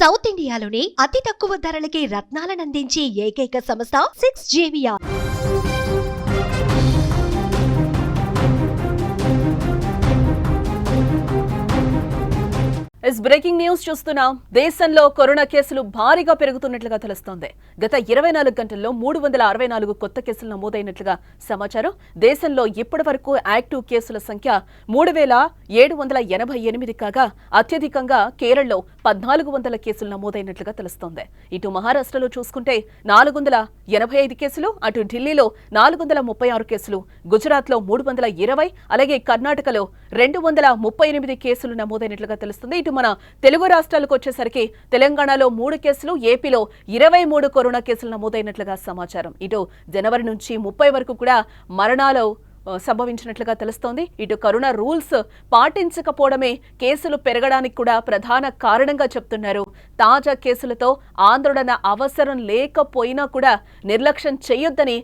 South ఇండియాలోని అతి తక్కువ ధరలకి రత్నాలనందించే ఏకైక సంస్థ 6JVR. బ్రేకింగ్ న్యూస్ చూస్తున్నాం. దేశంలో కరోనా కేసులు భారీగా పెరుగుతున్నట్లుగా తెలుస్తోంది. గత 24 గంటల్లో 364 కొత్త కేసులు నమోదైనట్లుగా సమాచారం. దేశంలో ఇప్పటి వరకు యాక్టివ్ కేసుల సంఖ్య 3788 కాగా అత్యధికంగా కేరళలో 1400 కేసులు నమోదైనట్లుగా తెలుస్తోంది. ఇటు మహారాష్ట్రలో చూసుకుంటే 485 కేసులు, అటు ఢిల్లీలో 436 కేసులు, గుజరాత్లో 320, అలాగే కర్ణాటకలో 238 కేసులు నమోదైనట్లుగా తెలుస్తుంది. ఇటు మన తెలుగు రాష్ట్రాలకు వచ్చేసరికి తెలంగాణలో 3 కేసులు, ఏపీలో 23 కరోనా కేసులు నమోదైనట్లుగా సమాచారం. ఇటు జనవరి నుంచి 30 వరకు కూడా మరణాలు సంభవించినట్లుగా తెలుస్తోంది. ఇటు కరోనా రూల్స్ పాటించకపోవడమే కేసులు పెరగడానికి కూడా ప్రధాన కారణంగా చెప్తున్నారు. తాజా కేసులతో ఆందోళన అవసరం లేకపోయినా కూడా నిర్లక్ష్యం చేయొద్దని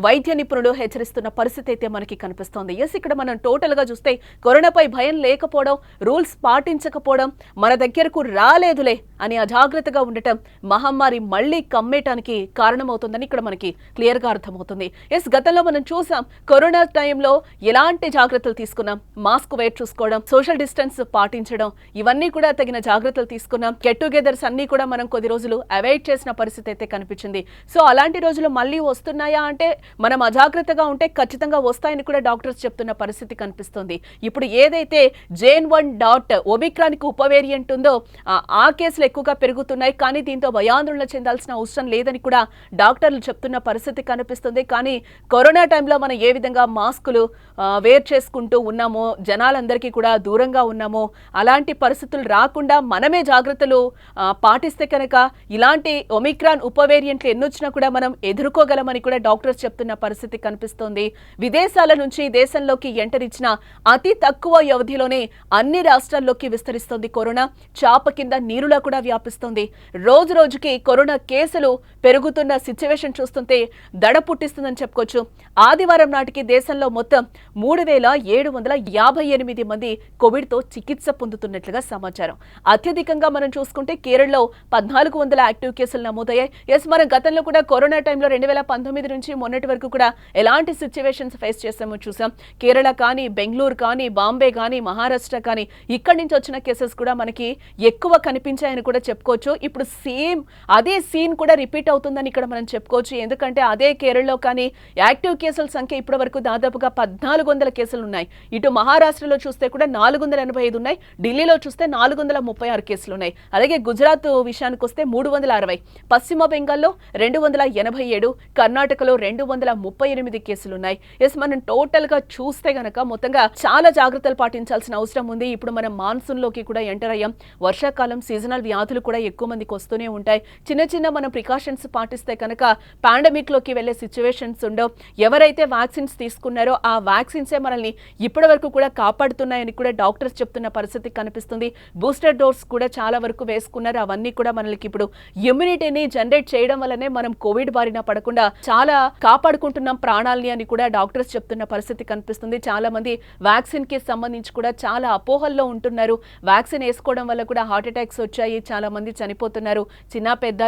వైద్య నిపుణులు హెచ్చరిస్తున్న పరిస్థితి అయితే మనకి కనిపిస్తోంది. ఇక్కడ మనం టోటల్ గా చూస్తే కరోనాపై భయం లేకపోవడం, రూల్స్ పాటించకపోవడం, మన దగ్గరకు రాలేదులే అని అజాగ్రత్తగా ఉండటం మహమ్మారి మళ్లీ కమ్మేయటానికి కారణమవుతుందని ఇక్కడ మనకి క్లియర్ గా అర్థమవుతుంది. గతంలో మనం చూసాం కరోనా టైంలో ఎలాంటి జాగ్రత్తలు తీసుకున్నాం. మాస్క్ వేర్ చూసుకోవడం, సోషల్ డిస్టెన్స్ పాటించడం, ఇవన్నీ కూడా తగిన జాగ్రత్తలు తీసుకున్నాం. గెట్ టుగెదర్స్ అన్ని కూడా మనం కొద్ది రోజులు అవాయిడ్ చేసిన పరిస్థితి అయితే కనిపించింది. సో అలాంటి రోజులు మళ్ళీ వస్తున్నాయా అంటే మనం అజాగ్రత్తగా ఉంటే ఖచ్చితంగా వస్తాయని కూడా డాక్టర్స్ చెప్తున్న పరిస్థితి కనిపిస్తుంది. ఇప్పుడు ఏదైతే JN.1 ఒమిక్రాన్ కు ఉప వేరియంట్ ఉందో ఆ కేసులు ఎక్కువగా పెరుగుతున్నాయి. కానీ దీంతో భయాందోళన చెందాల్సిన అవసరం లేదని కూడా డాక్టర్లు చెప్తున్న పరిస్థితి కనిపిస్తుంది. కానీ కరోనా టైంలో మనం ఏ విధంగా మాస్కులు వేర్ చేసుకుంటూ ఉన్నామో, జనాలందరికీ కూడా దూరంగా ఉన్నామో, అలాంటి పరిస్థితులు రాకుండా మనమే జాగ్రత్తలు పాటిస్తే కనుక ఇలాంటి ఒమిక్రాన్ ఉప వేరియంట్లు ఎన్నొచ్చినా కూడా మనం ఎదుర్కోగలమని కూడా డాక్టర్స్ చెప్తున్న పరిస్థితి కనిపిస్తోంది. విదేశాల నుంచి దేశంలోకి ఎంటర్ ఇచ్చిన అతి తక్కువ వ్యవధిలోనే అన్ని రాష్ట్రాల్లోకి విస్తరిస్తోంది కరోనా. చాప కింద నీరులా కూడా వ్యాపిస్తోంది. రోజు రోజుకి కరోనా కేసులు పెరుగుతున్న సిచ్యువేషన్ చూస్తుంటే దడ పుట్టిస్తుందని చెప్పుకోవచ్చు. ఆదివారం నాటికి దేశంలో మొత్తం 3758 మంది కోవిడ్ తో చికిత్స పొందుతున్నట్లుగా సమాచారం. అత్యధికంగా మనం చూసుకుంటే కేరళలో 1400 యాక్టివ్ కేసులు నమోదయ్యాయి. మనం గతంలో కూడా కరోనా టైంలో 2019 నుంచి మొన్నటి వరకు కూడా ఎలాంటి సిచ్యువేషన్స్ ఫేస్ చేసామో చూసాం. కేరళ కానీ, బెంగళూరు కానీ, బాంబే కానీ, మహారాష్ట్ర కానీ ఇక్కడి నుంచి వచ్చిన కేసెస్ కూడా మనకి ఎక్కువ కనిపించాయని కూడా చెప్పుకోవచ్చు. ఇప్పుడు సేమ్ అదే సీన్ కూడా రిపీట్ అవుతుందని ఇక్కడ మనం చెప్పుకోవచ్చు. ఎందుకంటే అదే కేరళలో కానీ యాక్టివ్ కేసుల సంఖ్య ఇప్పటి వరకు దాదాపుగా 1400 కేసులు ఉన్నాయి. ఇటు మహారాష్ట్రలో చూస్తే కూడా 485 ఉన్నాయి. ఢిల్లీలో చూస్తే 436 కేసులు ఉన్నాయి. అలాగే గుజరాత్ విషయానికి వస్తే 360, పశ్చిమ బెంగాల్లో 287, కర్ణాటకలో 238 కేసులు ఉన్నాయి. మనం టోటల్ గా చూస్తే గనక మొత్తంగా చాలా జాగ్రత్తలు పాటించాల్సిన అవసరం ఉంది. ఇప్పుడు మనం మాన్సూన్ లోకి కూడా ఎంటర్ అయ్యాం. వర్షాకాలం, సీజనల్ వ్యాధులు కూడా ఎక్కువ మందికి వస్తూనే ఉంటాయి. చిన్న మనం ప్రికాషన్స్ పాటిస్తే కనుక పాండమిక్ లోకి వెళ్లే సిచ్యువేషన్స్ ఉండవు. ఎవరైతే వ్యాక్సిన్స్ తీసుకున్నారో ఆ వ్యాక్సిన్సే మనల్ని ఇప్పటి వరకు కూడా కాపాడుతున్నాయని కూడా డాక్టర్స్ చెప్తున్న పరిస్థితి కనిపిస్తుంది. బూస్టర్ డోస్ కూడా చాలా వరకు వేసుకున్నారు. అవన్నీ కూడా మనకి ఇప్పుడు ఇమ్యూనిటీని జనరేట్ చేయడం వల్లనే మనం కోవిడ్ బారిన పడకుండా చాలా కాపాడుకుంటున్నాం ప్రాణాలని అని కూడా డాక్టర్స్ చెప్తున్న పరిస్థితి కనిపిస్తుంది. చాలా మంది వ్యాక్సిన్ కి సంబంధించి కూడా చాలా అపోహల్లో ఉంటున్నారు. వ్యాక్సిన్ వేసుకోవడం వల్ల కూడా హార్ట్ అటాక్స్ వచ్చాయి, చాలా మంది చనిపోతున్నారు, చిన్న పెద్ద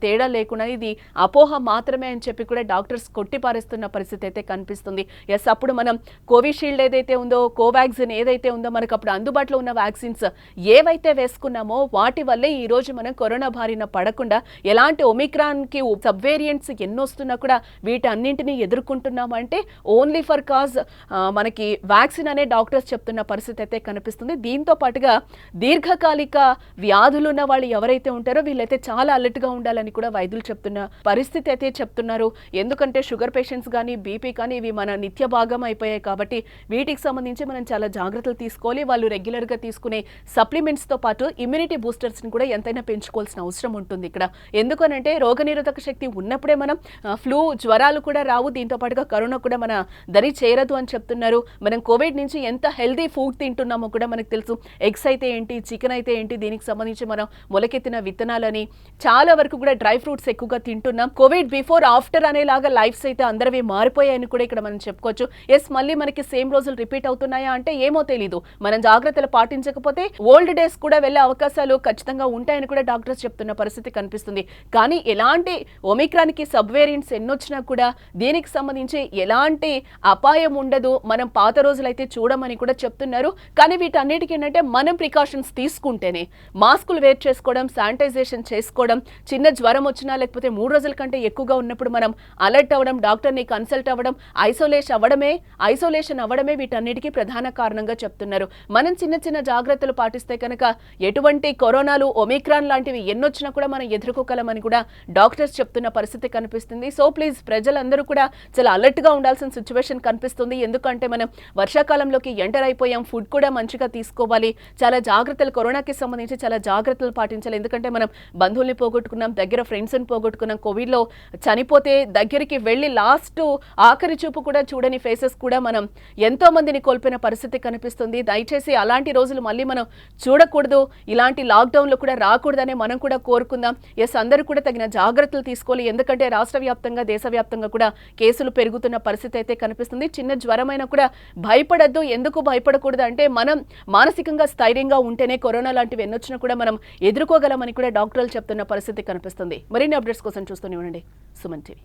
తేడా లేకుండా ఇది అపోహ మాత్రమే అని చెప్పి కూడా డాక్టర్స్ కొట్టిపారేస్తున్న పరిస్థితి అయితే కనిపిస్తుంది. అప్పుడు మనం కోవిషీల్డ్ ఏదైతే ఉందో, కోవాక్సిన్ ఏదైతే ఉందో, మనకు అప్పుడు అందుబాటులో ఉన్న వ్యాక్సిన్స్ ఏవైతే వేసుకున్నామో వాటి వల్లే ఈ రోజు మనం కరోనా బారిన పడకుండా ఎలాంటి ఒమిక్రాన్ కి సబ్ వేరియంట్స్ ఎన్నొస్తున్నా కూడా వీటన్నింటినీ ఎదుర్కొంటున్నామంటే ఓన్లీ ఫర్ కాజ్ మనకి వ్యాక్సిన్ అనే డాక్టర్స్ చెప్తున్న పరిస్థితి అయితే కనిపిస్తుంది. దీంతో పాటుగా దీర్ఘకాలిక వ్యాధులు ఉన్న వాళ్ళు ఎవరైతే ఉంటారో వీళ్ళైతే చాలా అలర్ట్ గా ఉండాలని కూడా వైద్యులు చెప్తున్న పరిస్థితి అయితే చెప్తున్నారు. ఎందుకంటే షుగర్ పేషెంట్స్ కానీ, బీపీ కానీ ఇవి మన నిత్య భాగం అయిపోయాయి కాబట్టి వీటికి సంబంధించి మనం చాలా జాగ్రత్తలు తీసుకోవాలి. వాళ్ళు రెగ్యులర్ గా తీసుకునే సప్లిమెంట్స్ తో పాటు ఇమ్యూనిటీ బూస్టర్స్ ని కూడా ఎంతైనా పెంచుకోవాల్సిన అవసరం ఉంటుంది ఇక్కడ. ఎందుకనంటే రోగనిరోధక శక్తి ఉన్నప్పుడే మనం ఫ్లూ, జ్వరాలు కూడా రావు, దీంతో పాటుగా కరోనా కూడా మన దరి చేరదు అని చెప్తున్నారు. మనం కోవిడ్ నుంచి ఎంత హెల్దీ ఫుడ్ తింటున్నామో కూడా మనకు తెలుసు. ఎగ్స్ అయితే ఏంటి, చికెన్ అయితే ఏంటి, దీనికి సంబంధించి మనం మొలకెత్తిన విత్తనాలని చాలా వరకు కూడా డ్రై ఫ్రూట్స్ ఎక్కువగా తింటున్నాం. కోవిడ్ బిఫోర్ ఆఫ్టర్ అనేలాగా లైఫ్స్ అయితే అందరివి మారిపోయాయని కూడా ఇక్కడ మనం చెప్పుకోవచ్చు. ఎస్, మళ్ళీ మనకి సేమ్ రోజులు రిపీట్ అవుతున్నాయా అంటే ఏమో తెలీదు. మనం జాగ్రత్తలు పాటించకపోతే ఓల్డ్ డేస్ కూడా వెళ్లే అవకాశాలు ఖచ్చితంగా ఉంటాయని కూడా డాక్టర్స్ చెప్తున్న పరిస్థితి కనిపిస్తుంది. కానీ ఎలాంటి ఒమిక్రాన్కి సబ్ వేరియంట్స్ ఎన్నొచ్చినా కూడా దీనికి సంబంధించి ఎలాంటి అపాయం ఉండదు, మనం పాత రోజులైతే చూడమని కూడా చెప్తున్నారు. కానీ వీటన్నిటికీ ఏంటంటే మనం ప్రికాషన్స్ తీసుకుంటేనే మాస్కులు వేర్ చేసుకోవడం, శానిటైజేషన్ చేసుకోవడం, చిన్న జ్వరం వచ్చినా లేకపోతే 3 రోజుల కంటే ఎక్కువగా ఉన్నప్పుడు మనం అలర్ట్ అవ్వడం, డాక్టర్ని కన్సల్ట్ అవ్వడం, ఐసోలేషన్ అవ్వడమే వీటన్నిటికీ ప్రధాన కారణంగా చెప్తున్నారు. మనం చిన్న చిన్న జాగ్రత్తలు పాటిస్తే కనుక ఎటువంటి కరోనాలు, ఒమిక్రాన్ లాంటివి ఎన్నొచ్చినా కూడా మనం ఎదుర్కోగలమని కూడా డాక్టర్స్ చెప్తున్న పరిస్థితి కనిపిస్తుంది. సో ప్లీజ్ ప్రజలందరూ కూడా చాలా అలర్ట్ గా ఉండాల్సిన సిచ్యువేషన్ కనిపిస్తుంది. ఎందుకంటే మనం వర్షాకాలంలోకి ఎంటర్ అయిపోయాం, ఫుడ్ కూడా మంచిగా తీసుకోవాలి, చాలా జాగ్రత్తలు, కరోనాకి సంబంధించి చాలా జాగ్రత్తలు పాటించాలి. ఎందుకంటే మనం బంధువుల్ని పోగొట్టుకున్నాం, దగ్గర ఫ్రెండ్స్ని పోగొట్టుకున్నాం, కోవిడ్లో చనిపోతే దగ్గరికి వెళ్ళి లాస్ట్ ఆఖరి చూపు కూడా చూడని ఫేసెస్ కూడా మనం ఎంతో మందిని కోల్పోయిన పరిస్థితి కనిపిస్తుంది. దయచేసి అలాంటి రోజులు మళ్ళీ మనం చూడకూడదు, ఇలాంటి లాక్డౌన్లో కూడా రాకూడదని మనం కూడా కోరుకుందాం. ఎస్, అందరూ కూడా తగిన జాగ్రత్తలు తీసుకోవాలి. ఎందుకంటే రాష్ట్ర వ్యాప్తంగా, దేశవ్యాప్తంగా కూడా కేసులు పెరుగుతున్న పరిస్థితి అయితే కనిపిస్తుంది. చిన్న జ్వరమైనా కూడా భయపడద్దు. ఎందుకు భయపడకూడదు అంటే మనం మానసికంగా స్థైర్యంగా ఉంటేనే కరోనా లాంటివి ఎన్నొచ్చినా కూడా మనం ఎదుర్కోగలమని కూడా డాక్టర్లు చెప్తున్న పరిస్థితి కనిపిస్తుంది. మరిన్ని అప్డేట్స్ కోసం చూస్తూనే ఉండండి సుమన్ టీవీ.